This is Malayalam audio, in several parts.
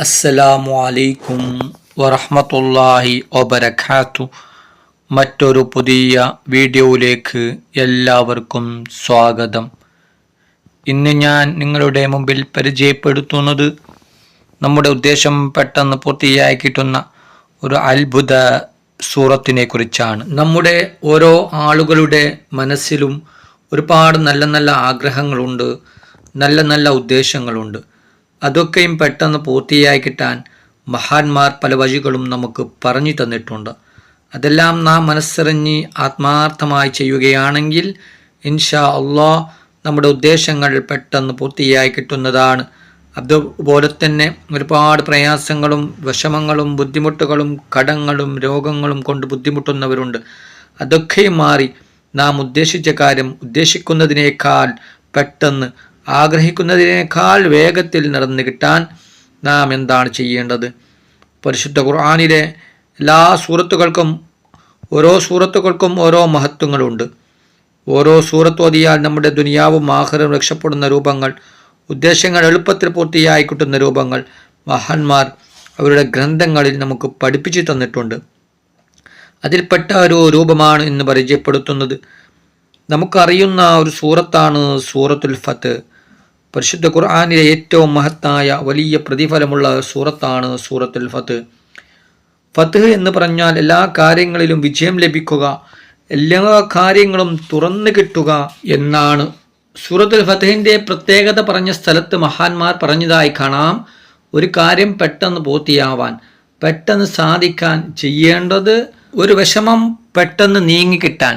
അസ്സലാമു അലൈക്കും വറഹ്മത്തുള്ളാഹി വബറകാത്തു. മറ്റൊരു പുതിയ വീഡിയോയിലേക്ക് എല്ലാവർക്കും സ്വാഗതം. ഇന്ന് ഞാൻ നിങ്ങളുടെ മുമ്പിൽ പരിചയപ്പെടുത്തുന്നത് നമ്മുടെ ഉദ്ദേശം പെട്ടെന്ന് പൂർത്തിയായി കിട്ടുന്ന ഒരു അത്ഭുത സൂറത്തിനെ കുറിച്ചാണ്. നമ്മുടെ ഓരോ ആളുകളുടെ മനസ്സിലും ഒരുപാട് നല്ല നല്ല ആഗ്രഹങ്ങളുണ്ട്, നല്ല നല്ല ഉദ്ദേശങ്ങളുണ്ട്. അതൊക്കെയും പെട്ടെന്ന് പൂർത്തിയായി കിട്ടാൻ മഹാന്മാർ പല വഴികളും നമുക്ക് പറഞ്ഞു തന്നിട്ടുണ്ട്. അതെല്ലാം നാം മനസ്സറിഞ്ഞ് ആത്മാർത്ഥമായി ചെയ്യുകയാണെങ്കിൽ ഇൻഷാ അള്ളാഹ് നമ്മുടെ ഉദ്ദേശങ്ങൾ പെട്ടെന്ന് പൂർത്തിയായി കിട്ടുന്നതാണ്. അതുപോലെ തന്നെ ഒരുപാട് പ്രയാസങ്ങളും വിഷമങ്ങളും ബുദ്ധിമുട്ടുകളും കടങ്ങളും രോഗങ്ങളും കൊണ്ട് ബുദ്ധിമുട്ടുന്നവരുണ്ട്. അതൊക്കെയും മാറി നാം ഉദ്ദേശിച്ച കാര്യം ഉദ്ദേശിക്കുന്നതിനേക്കാൾ പെട്ടെന്ന് ആഗ്രഹിക്കുന്നതിനേക്കാൾ വേഗത്തിൽ നടന്നു കിട്ടാൻ നാം എന്താണ് ചെയ്യേണ്ടത്? പരിശുദ്ധ ഖുർആനിലെ എല്ലാ സൂറത്തുകൾക്കും ഓരോ മഹത്വങ്ങളുണ്ട്. ഓരോ സൂറത്ത് ഓതിയാൽ നമ്മുടെ ദുനിയാവും ആഖിറവും രക്ഷപ്പെടുന്ന രൂപങ്ങൾ, ഉദ്ദേശങ്ങൾ എളുപ്പത്തിൽ പൂർത്തിയായി കിട്ടുന്ന രൂപങ്ങൾ മഹാന്മാർ അവരുടെ ഗ്രന്ഥങ്ങളിൽ നമുക്ക് പഠിപ്പിച്ചു തന്നിട്ടുണ്ട്. അതിൽപ്പെട്ട ഒരു രൂപമാണ് ഇന്ന് പരിചയപ്പെടുത്തുന്നത്. നമുക്കറിയുന്ന ഒരു സൂറത്താണ് സൂറത്തുൽ ഫത്ത്. പരിശുദ്ധ ഖുർആനിലെ ഏറ്റവും മഹത്തായ വലിയ പ്രതിഫലമുള്ള സൂറത്താണ് സൂറത്തുൽ ഫത്ത്. ഫത്ത് എന്ന് പറഞ്ഞാൽ എല്ലാ കാര്യങ്ങളിലും വിജയം ലഭിക്കുക, എല്ലാ കാര്യങ്ങളും തുറന്നു കിട്ടുക എന്നാണ്. സൂറത്തുൽ ഫത്തിൻ്റെ പ്രത്യേകത പറഞ്ഞ സ്ഥലത്ത് മഹാന്മാർ പറഞ്ഞതായി കാണാം. ഒരു കാര്യം പെട്ടെന്ന് പൂർത്തിയാവാൻ, പെട്ടെന്ന് സാധിക്കാൻ ചെയ്യേണ്ടത്, ഒരു വിഷമം പെട്ടെന്ന് നീങ്ങിക്കിട്ടാൻ,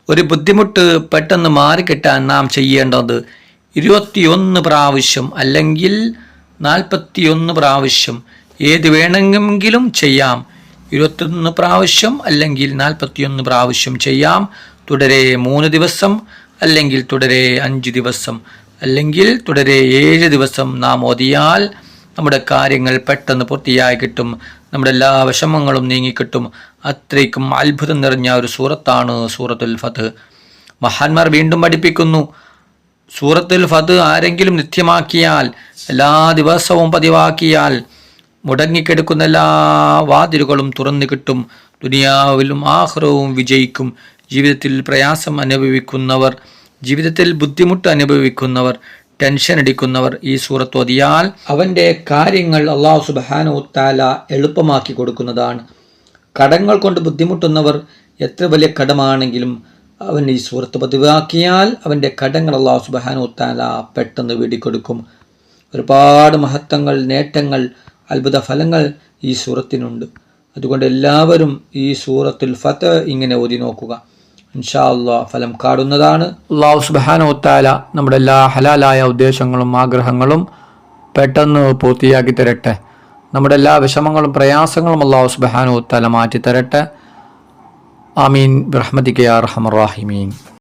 ഒരു ബുദ്ധിമുട്ട് പെട്ടെന്ന് മാറിക്കിട്ടാൻ നാം ചെയ്യേണ്ടത് 21 പ്രാവശ്യം അല്ലെങ്കിൽ 41 പ്രാവശ്യം ഏത് വേണമെങ്കിലും ചെയ്യാം. 21 പ്രാവശ്യം അല്ലെങ്കിൽ 41 പ്രാവശ്യം ചെയ്യാം. തുടരെ 3 ദിവസം അല്ലെങ്കിൽ തുടരെ 5 ദിവസം അല്ലെങ്കിൽ തുടരെ 7 ദിവസം നാം ഓതിയാൽ നമ്മുടെ കാര്യങ്ങൾ പെട്ടെന്ന് പൂർത്തിയായി കിട്ടും. നമ്മുടെ എല്ലാ വിഷമങ്ങളും നീങ്ങിക്കിട്ടും. അത്രയ്ക്കും അത്ഭുതം നിറഞ്ഞ ഒരു സൂറത്താണ് സൂറത്തുൽ ഫത്ത്. മഹാന്മാർ വീണ്ടും പഠിപ്പിക്കുന്നു, സൂറത്തുൽ ഫത്ത് ആരെങ്കിലും നിത്യമാക്കിയാൽ, എല്ലാ ദിവസവും പതിവാക്കിയാൽ മുടങ്ങിക്കിടക്കുന്ന എല്ലാ വാതിലുകളും തുറന്നു കിട്ടും. ദുനിയാവിലും ആഖിറവും വിജയിക്കും. ജീവിതത്തിൽ പ്രയാസം അനുഭവിക്കുന്നവർ, ജീവിതത്തിൽ ബുദ്ധിമുട്ട് അനുഭവിക്കുന്നവർ, ടെൻഷൻ അടിക്കുന്നവർ ഈ സൂറത്ത് ഓതിയാൽ അവൻ്റെ കാര്യങ്ങൾ അല്ലാഹു സുബ്ഹാനഹു വ തആല എളുപ്പമാക്കി കൊടുക്കുന്നതാണ്. കടങ്ങൾ കൊണ്ട് ബുദ്ധിമുട്ടുന്നവർ എത്ര വലിയ കടമാണെങ്കിലും അവൻ ഈ സൂറത്ത് പതിവാക്കിയാൽ അവൻ്റെ കടങ്ങൾ അല്ലാഹു സുബ്ഹാനഹു വ തആല പെട്ടെന്ന് വീടിക്കൊടുക്കും. ഒരുപാട് മഹത്വങ്ങൾ, നേട്ടങ്ങൾ, അത്ഭുത ഫലങ്ങൾ ഈ സൂറത്തിനുണ്ട്. അതുകൊണ്ട് എല്ലാവരും ഈ സൂറത്തുൽ ഫത്ത് ഇങ്ങനെ ഓതി നോക്കുക. ഇൻഷാ അല്ലാഹ് ഫലം കാണുന്നതാണ്. അല്ലാഹു സുബ്ഹാനഹു വ തആല നമ്മുടെ എല്ലാ ഹലാലായ ഉദ്ദേശങ്ങളും ആഗ്രഹങ്ങളും പെട്ടെന്ന് പൂർത്തിയാക്കി തരട്ടെ. നമ്മുടെ എല്ലാ വിഷമങ്ങളും പ്രയാസങ്ങളും അല്ലാഹു സുബ്ഹാനഹു വ തആല മാറ്റി തരട്ടെ. ആമീൻ ബിറഹ്മതിക യാ അർഹമർ റഹീമീൻ.